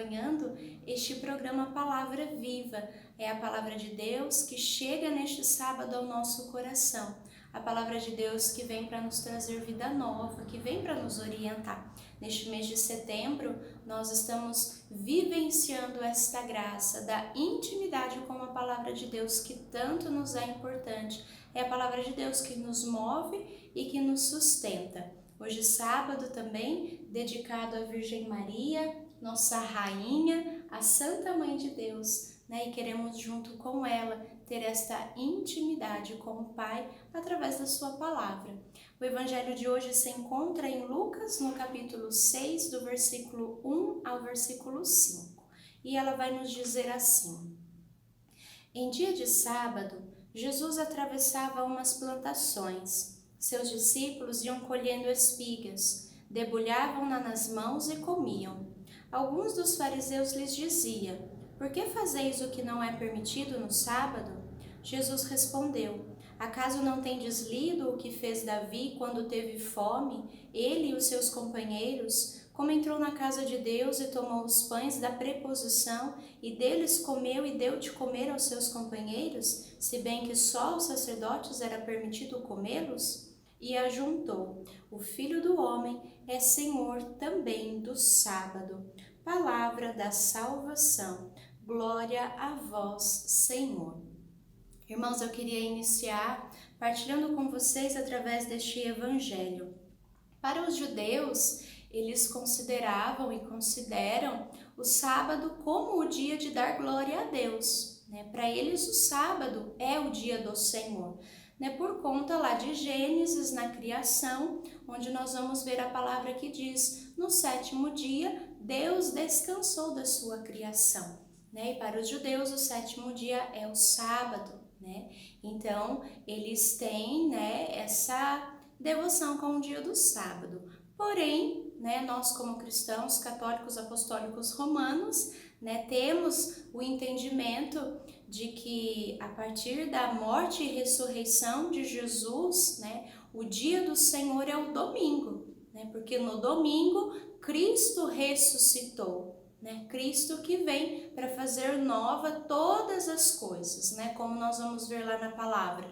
acompanhando este programa Palavra Viva. É a Palavra de Deus que chega neste sábado ao nosso coração. A Palavra de Deus que vem para nos trazer vida nova, que vem para nos orientar. Neste mês de setembro, nós estamos vivenciando esta graça da intimidade com a Palavra de Deus que tanto nos é importante. É a Palavra de Deus que nos move e que nos sustenta. Hoje, sábado também, dedicado à Virgem Maria, nossa Rainha, a Santa Mãe de Deus, né? E queremos, junto com ela, ter esta intimidade com o Pai através da sua palavra. O Evangelho de hoje se encontra em Lucas, no capítulo 6, do versículo 1 ao versículo 5. E ela vai nos dizer assim: Em dia de sábado, Jesus atravessava umas plantações. Seus discípulos iam colhendo espigas, debulhavam-na nas mãos e comiam. Alguns dos fariseus lhes diziam: Por que fazeis o que não é permitido no sábado? Jesus respondeu: Acaso não tendes lido o que fez Davi quando teve fome, ele e os seus companheiros, como entrou na casa de Deus e tomou os pães da preposição e deles comeu e deu de comer aos seus companheiros, se bem que só aos sacerdotes era permitido comê-los? E ajuntou: O Filho do Homem é Senhor também do sábado. Palavra da salvação. Glória a vós, Senhor. Irmãos, eu queria iniciar partilhando com vocês através deste evangelho. Para os judeus, eles consideravam e consideram o sábado como o dia de dar glória a Deus, né? Para eles, o sábado é o dia do Senhor, né? Por conta lá de Gênesis, na criação, onde nós vamos ver a palavra que diz: no sétimo dia, Deus descansou da sua criação, né? E para os judeus, o sétimo dia é o sábado, né? Então, eles têm, né, essa devoção com o dia do sábado. Porém, né, nós como cristãos, católicos, apostólicos, romanos, né, temos o entendimento de que a partir da morte e ressurreição de Jesus, né, o dia do Senhor é o domingo, né, porque no domingo Cristo ressuscitou, né, Cristo que vem para fazer nova todas as coisas, né, como nós vamos ver lá na palavra.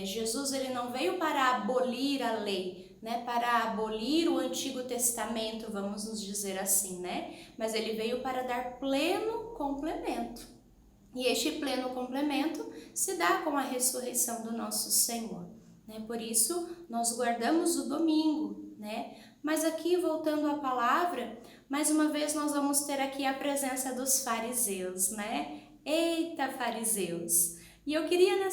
Jesus ele não veio para abolir a lei, né, para abolir o Antigo Testamento, vamos nos dizer assim, né, mas ele veio para dar pleno complemento. E este pleno complemento se dá com a ressurreição do nosso Senhor, né? Por isso nós guardamos o domingo, né? Mas aqui, voltando à palavra, mais uma vez nós vamos ter aqui a presença dos fariseus, né? Eita, fariseus! E eu queria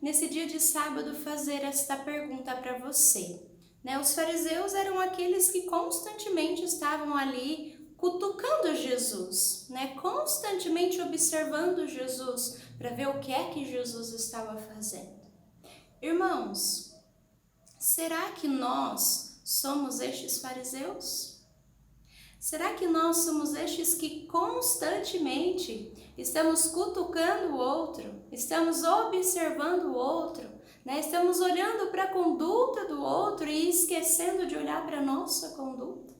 nesse dia de sábado fazer esta pergunta para você, né? Os fariseus eram aqueles que constantemente estavam ali cutucando Jesus, né? Constantemente observando Jesus para ver o que é que Jesus estava fazendo. Irmãos, será que nós somos estes fariseus? Será que nós somos estes que constantemente estamos cutucando o outro, estamos observando o outro, né? Estamos olhando para a conduta do outro e esquecendo de olhar para a nossa conduta?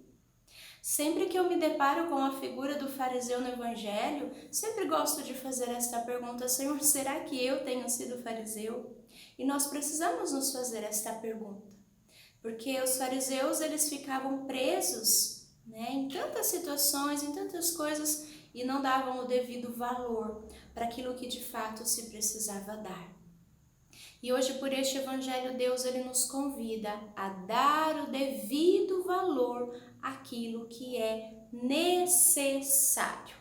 Sempre que eu me deparo com a figura do fariseu no Evangelho, sempre gosto de fazer esta pergunta: Senhor, será que eu tenho sido fariseu? E nós precisamos nos fazer esta pergunta, porque os fariseus eles ficavam presos, né, em tantas situações, em tantas coisas, e não davam o devido valor para aquilo que de fato se precisava dar. E hoje, por este Evangelho, Deus ele nos convida a dar o devido valor àquilo que é necessário.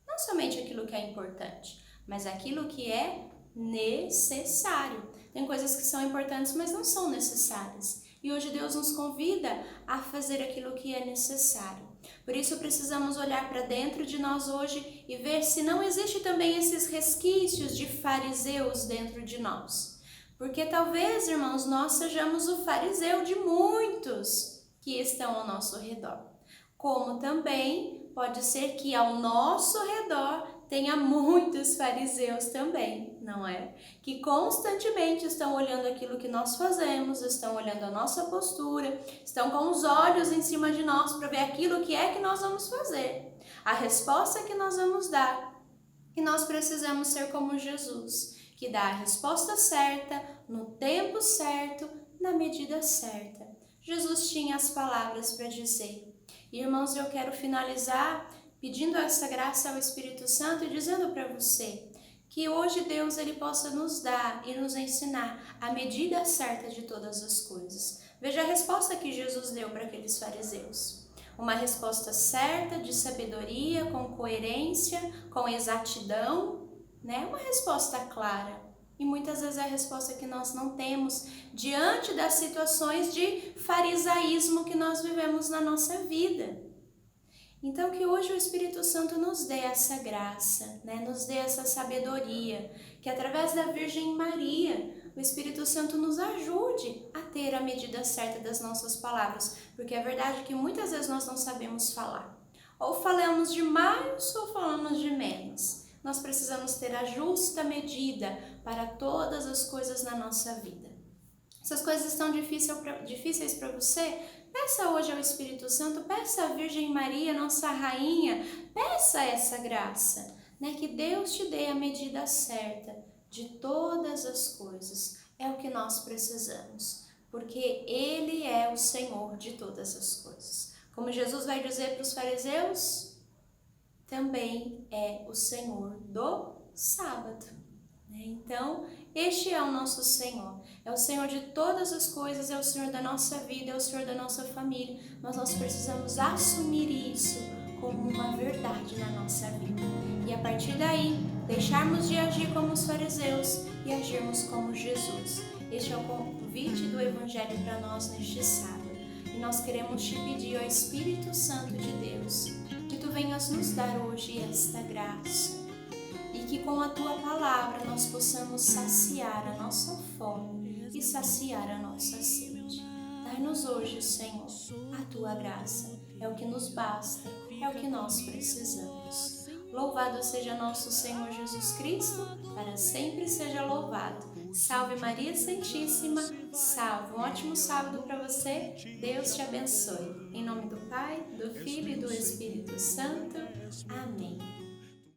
Não somente aquilo que é importante, mas aquilo que é necessário. Tem coisas que são importantes, mas não são necessárias. E hoje Deus nos convida a fazer aquilo que é necessário. Por isso precisamos olhar para dentro de nós hoje e ver se não existe também esses resquícios de fariseus dentro de nós. Porque talvez, irmãos, nós sejamos o fariseu de muitos que estão ao nosso redor. Como também pode ser que ao nosso redor tenha muitos fariseus também, não é? Que constantemente estão olhando aquilo que nós fazemos, estão olhando a nossa postura, estão com os olhos em cima de nós para ver aquilo que é que nós vamos fazer. A resposta que nós vamos dar, que nós precisamos ser como Jesus, que dá a resposta certa, no tempo certo, na medida certa. Jesus tinha as palavras para dizer. Irmãos, eu quero finalizar pedindo essa graça ao Espírito Santo e dizendo para você que hoje Deus ele possa nos dar e nos ensinar a medida certa de todas as coisas. Veja a resposta que Jesus deu para aqueles fariseus. Uma resposta certa, de sabedoria, com coerência, com exatidão, né? Uma resposta clara. E muitas vezes é a resposta que nós não temos diante das situações de farisaísmo que nós vivemos na nossa vida. Então que hoje o Espírito Santo nos dê essa graça, né? Nos dê essa sabedoria, que através da Virgem Maria, o Espírito Santo nos ajude a ter a medida certa das nossas palavras, porque é verdade que muitas vezes nós não sabemos falar. Ou falamos de mais ou falamos de menos. Nós precisamos ter a justa medida para todas as coisas na nossa vida. Essas coisas estão difíceis para você? Peça hoje ao Espírito Santo, peça à Virgem Maria, nossa rainha, peça essa graça, né? Que Deus te dê a medida certa de todas as coisas. É o que nós precisamos, porque Ele é o Senhor de todas as coisas. Como Jesus vai dizer para os fariseus, também é o Senhor do sábado. Então, este é o nosso Senhor, é o Senhor de todas as coisas, é o Senhor da nossa vida, é o Senhor da nossa família, mas nós precisamos assumir isso como uma verdade na nossa vida. E a partir daí, deixarmos de agir como os fariseus e agirmos como Jesus. Este é o convite do Evangelho para nós neste sábado. E nós queremos te pedir, ó Espírito Santo de Deus, que Tu venhas nos dar hoje esta graça. E que com a Tua palavra nós possamos saciar a nossa fome e saciar a nossa sede. Dai-nos hoje, Senhor, a Tua graça. É o que nos basta, é o que nós precisamos. Louvado seja nosso Senhor Jesus Cristo, para sempre seja louvado. Salve Maria Santíssima, salve. Um ótimo sábado para você. Deus te abençoe. Em nome do Pai, do Filho e do Espírito Santo. Amém.